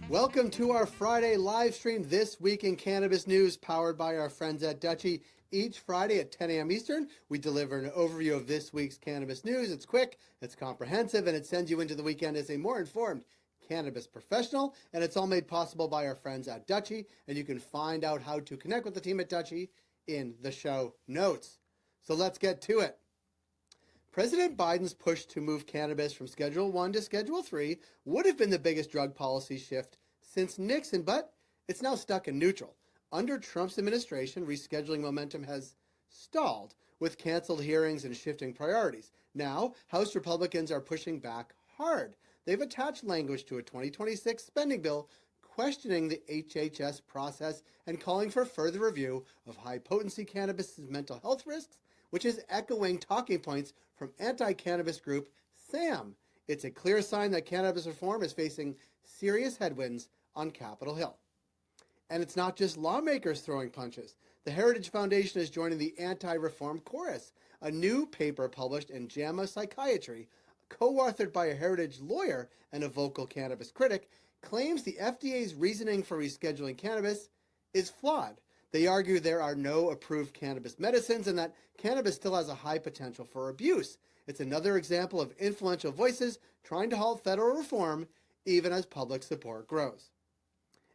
Welcome to our Friday live stream, This Week in Cannabis News, powered by our friends at Dutchie. Each Friday at 10 a.m. Eastern, we deliver an overview of this week's cannabis news. It's quick, it's comprehensive, and it sends you into the weekend as a more informed cannabis professional. And it's all made possible by our friends at Dutchie. And you can find out how to connect with the team at Dutchie in the show notes. So let's get to it. President Biden's push to move cannabis from Schedule 1 to Schedule 3 would have been the biggest drug policy shift since Nixon, but it's now stuck in neutral. Under Trump's administration, rescheduling momentum has stalled with canceled hearings and shifting priorities. Now, House Republicans are pushing back hard. They've attached language to a 2026 spending bill questioning the HHS process and calling for further review of high-potency cannabis's mental health risks, which is echoing talking points from anti-cannabis group SAM. It's a clear sign that cannabis reform is facing serious headwinds on Capitol Hill. And it's not just lawmakers throwing punches. The Heritage Foundation is joining the anti-reform chorus. A new paper published in JAMA Psychiatry, co-authored by a Heritage lawyer and a vocal cannabis critic, claims the FDA's reasoning for rescheduling cannabis is flawed. They argue there are no approved cannabis medicines and that cannabis still has a high potential for abuse. It's another example of influential voices trying to halt federal reform even as public support grows.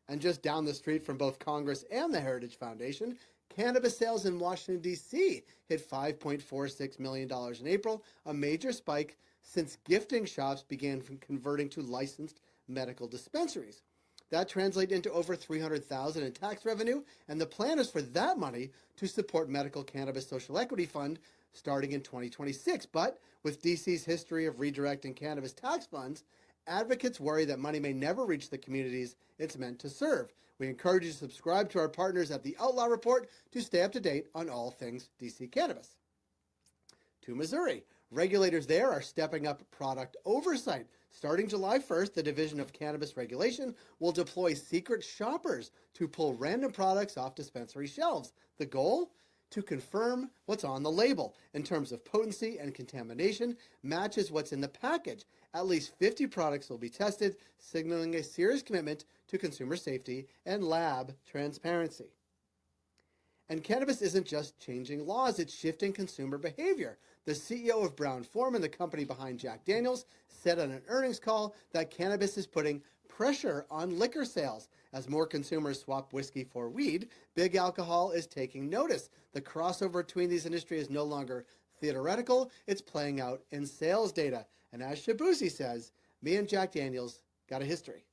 And just down the street from both Congress and the Heritage Foundation, cannabis sales in Washington, D.C. hit $5.46 million in April, a major spike since gifting shops began converting to licensed medical dispensaries. That translates into over $300,000 in tax revenue, and the plan is for that money to support Medical Cannabis Social Equity Fund starting in 2026. But with DC's history of redirecting cannabis tax funds, advocates worry that money may never reach the communities it's meant to serve. We encourage you to subscribe to our partners at the Outlaw Report to stay up to date on all things DC cannabis. To Missouri. Regulators there are stepping up product oversight. Starting July 1st, the Division of Cannabis Regulation will deploy secret shoppers to pull random products off dispensary shelves. The goal? To confirm what's on the label in terms of potency and contamination matches what's in the package. At least 50 products will be tested, signaling a serious commitment to consumer safety and lab transparency. And cannabis isn't just changing laws, it's shifting consumer behavior. The CEO of Brown-Forman, the company behind Jack Daniels, said on an earnings call that cannabis is putting pressure on liquor sales. As more consumers swap whiskey for weed, big alcohol is taking notice. The crossover between these industries is no longer theoretical, it's playing out in sales data. And as Shabuzi says, me and Jack Daniels got a history.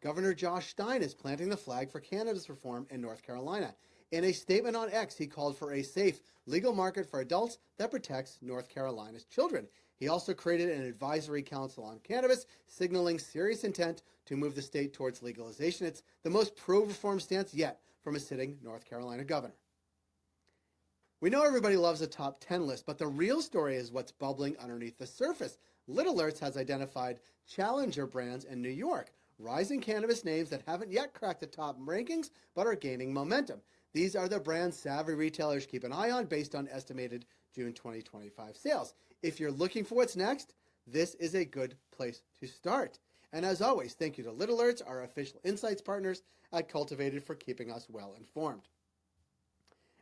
Governor Josh Stein is planting the flag for cannabis reform in North Carolina. In a statement on X, he called for a safe, legal market for adults that protects North Carolina's children. He also created an advisory council on cannabis, signaling serious intent to move the state towards legalization. It's the most pro-reform stance yet from a sitting North Carolina governor. We know everybody loves a top 10 list, but the real story is what's bubbling underneath the surface. Little Alerts has identified challenger brands in New York, rising cannabis names that haven't yet cracked the top rankings, but are gaining momentum. These are the brands savvy retailers keep an eye on based on estimated June 2025 sales. If you're looking for what's next, this is a good place to start. And as always, thank you to Little Alerts, our official insights partners at Cultivated, for keeping us well informed.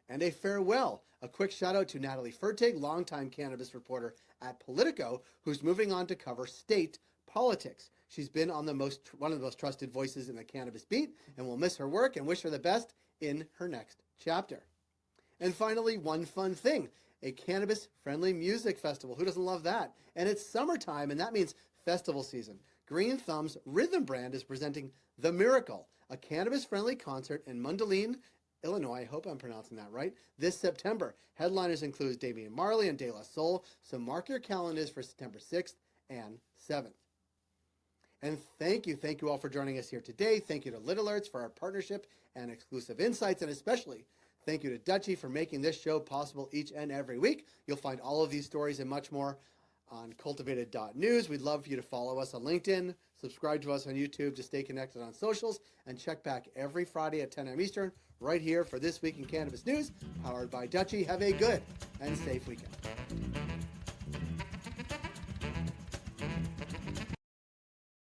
And a farewell, a quick shout out to Natalie Fertig, longtime cannabis reporter at Politico, who's moving on to cover state politics. She's been on one of the most trusted voices in the cannabis beat, and we'll miss her work and wish her the best in her next chapter. And finally, one fun thing, a cannabis-friendly music festival. Who doesn't love that? And it's summertime, and that means festival season. Green Thumb's Rhythm brand is presenting The Miracle, a cannabis-friendly concert in Mundelein, Illinois. I hope I'm pronouncing that right. This September. Headliners include Damian Marley and De La Soul, so mark your calendars for September 6th and 7th. And thank you all for joining us here today. Thank you to Little Alerts for our partnership and exclusive insights, and especially thank you to Dutchie for making this show possible each and every week. You'll find all of these stories and much more on cultivated.news. We'd love for you to follow us on LinkedIn, subscribe to us on YouTube to stay connected on socials, and check back every Friday at 10 a.m. Eastern right here for This Week in Cannabis News, powered by Dutchie. Have a good and safe weekend.